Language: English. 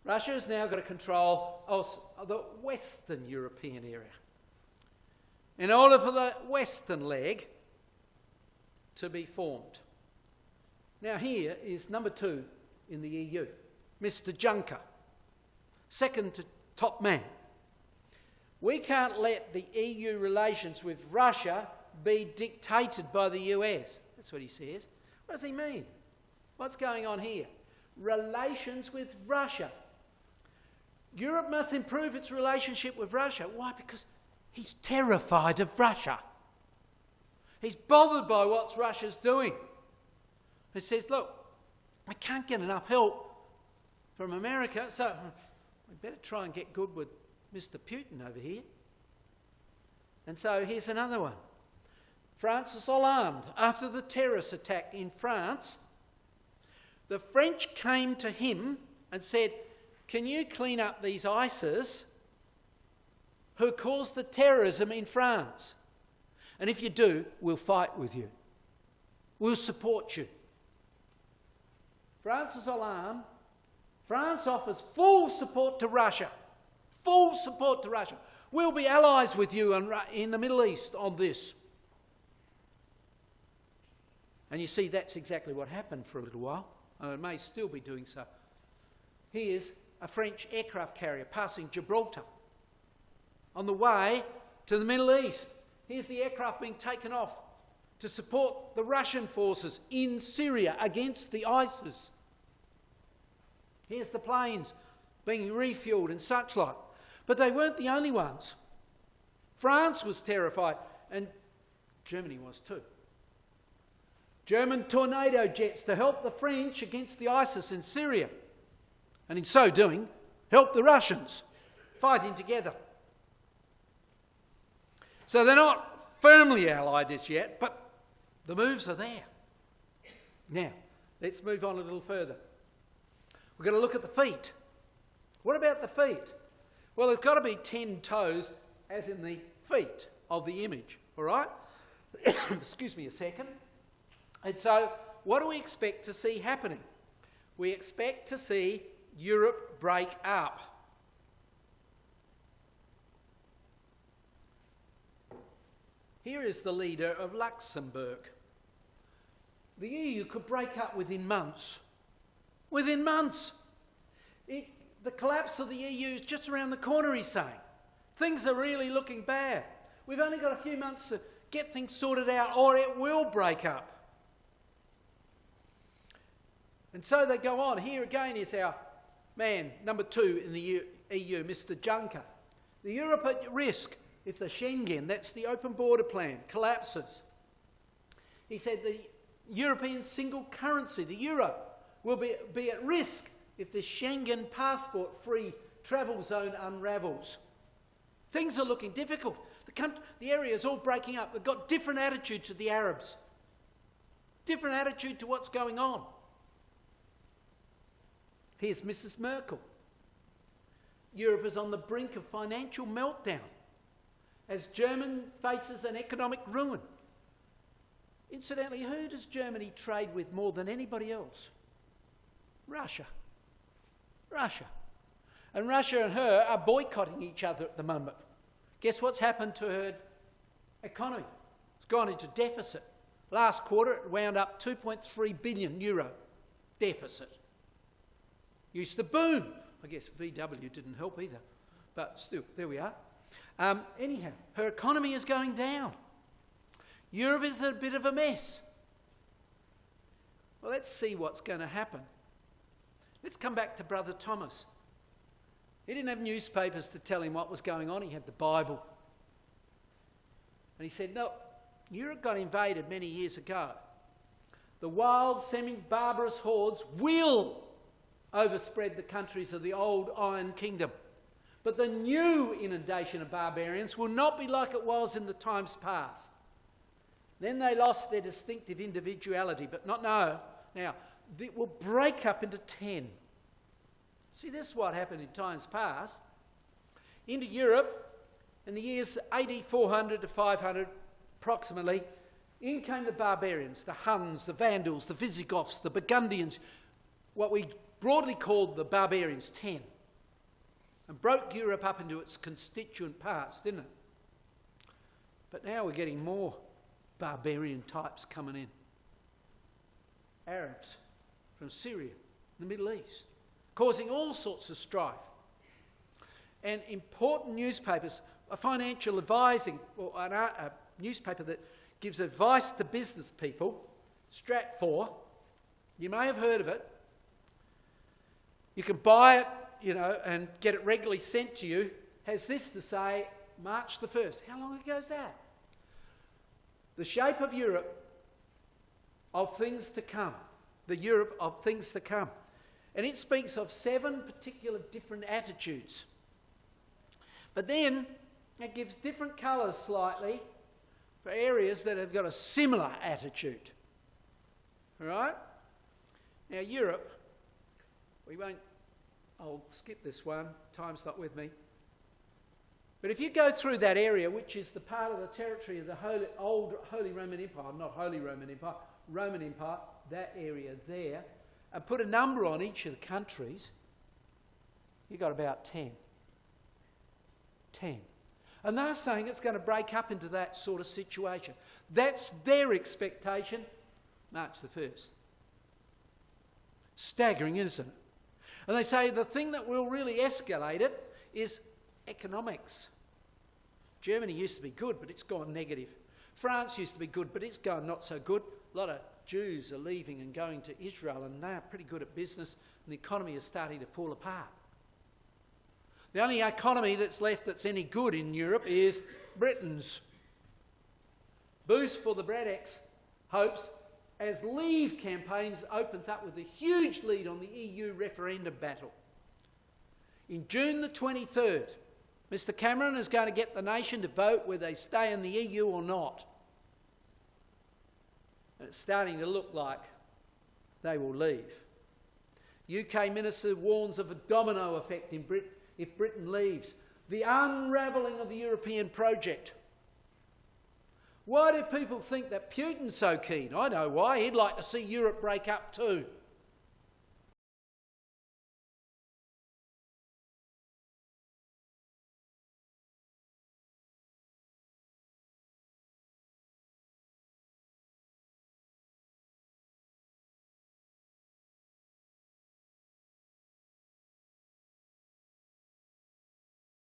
Russia has now got to control the Western European area. In order for the Western leg to be formed. Now here is number 2 in the EU, Mr. Juncker, second to top man. We can't let the EU relations with Russia be dictated by the US. That's what he says. What does he mean? What's going on here? Relations with Russia. Europe must improve its relationship with Russia. Why? Because he's terrified of Russia. He's bothered by what Russia's doing. He says, look, we can't get enough help from America, so we better try and get good with Mr. Putin over here. And so here's another one. France is alarmed. After the terrorist attack in France, the French came to him and said, can you clean up these ISIS who caused the terrorism in France? And if you do, we'll fight with you. We'll support you. France is alarmed. France offers full support to Russia. Full support to Russia. We'll be allies with you in the Middle East on this. And you see, that's exactly what happened for a little while, and it may still be doing so. Here's a French aircraft carrier passing Gibraltar on the way to the Middle East. Here's the aircraft being taken off to support the Russian forces in Syria against the ISIS. Here's the planes being refuelled and such like. But they weren't the only ones. France was terrified, and Germany was too. German tornado jets to help the French against the ISIS in Syria, and in so doing, help the Russians fighting together. So they're not firmly allied as yet, but the moves are there. Now, let's move on a little further. We're going to look at the feet. What about the feet? Well, there's got to be 10 toes, as in the feet of the image, all right? Excuse me a second. And so, what do we expect to see happening? We expect to see Europe break up. Here is the leader of Luxembourg. The EU could break up within months. Within months. The collapse of the EU is just around the corner, he's saying. Things are really looking bad. We've only got a few months to get things sorted out, or it will break up. And so they go on. Here again is our man, number 2 in the EU, Mr. Juncker. The Europe at risk if the Schengen, that's the open border plan, collapses. He said the European single currency, the euro, will be at risk if the Schengen passport-free travel zone unravels. Things are looking difficult. The area is all breaking up. They've got different attitude to the Arabs. Different attitude to what's going on. Here's Mrs. Merkel. Europe is on the brink of financial meltdown as Germany faces an economic ruin. Incidentally, who does Germany trade with more than anybody else? Russia. Russia. And Russia and her are boycotting each other at the moment. Guess what's happened to her economy? It's gone into deficit. Last quarter it wound up 2.3 billion euro deficit. Used to boom. I guess VW didn't help either. But still, there we are. Anyhow, her economy is going down. Europe is a bit of a mess. Well, let's see what's going to happen. Let's come back to Brother Thomas. He didn't have newspapers to tell him what was going on. He had the Bible. And he said, no, Europe got invaded many years ago. The wild, semi-barbarous hordes will overspread the countries of the old Iron Kingdom. But the new inundation of barbarians will not be like it was in the times past. Then they lost their distinctive individuality, but not now. Now, it will break up into 10. See, this is what happened in times past. Into Europe, in the years AD 400 to 500, approximately, in came the barbarians, the Huns, the Vandals, the Visigoths, the Burgundians, what we broadly called the barbarians, 10. and broke Europe up into its constituent parts, didn't it? But now we're getting more barbarian types coming in. Arabs from Syria, the Middle East, causing all sorts of strife. And important newspapers, a financial advising, or a newspaper that gives advice to business people, Stratfor, you may have heard of it. You can buy it, and get it regularly sent to you, has this to say, March the 1st. How long ago is that? The shape of Europe of things to come. The Europe of things to come. And it speaks of 7 particular different attitudes. But then it gives different colours slightly for areas that have got a similar attitude. All right? Now Europe, I'll skip this one, time's not with me. But if you go through that area, which is the part of the territory of the old Holy Roman Empire, not Holy Roman Empire, Roman Empire, that area there, and put a number on each of the countries, you've got about 10. 10. And they're saying it's going to break up into that sort of situation. That's their expectation, March the 1st. Staggering, isn't it? And they say the thing that will really escalate it is economics. Germany used to be good, but it's gone negative. France used to be good, but it's gone not so good. A lot of Jews are leaving and going to Israel, and they're pretty good at business, and the economy is starting to fall apart. The only economy that's left that's any good in Europe is Britain's. Boost for the Braddock's hopes as Leave campaigns opens up with a huge lead on the EU referendum battle. In June the 23rd, Mr Cameron is going to get the nation to vote whether they stay in the EU or not. And it's starting to look like they will leave. UK Minister warns of a domino effect in Britain if Britain leaves. The unravelling of the European project. Why do people think that Putin's so keen? I know why. He'd like to see Europe break up too.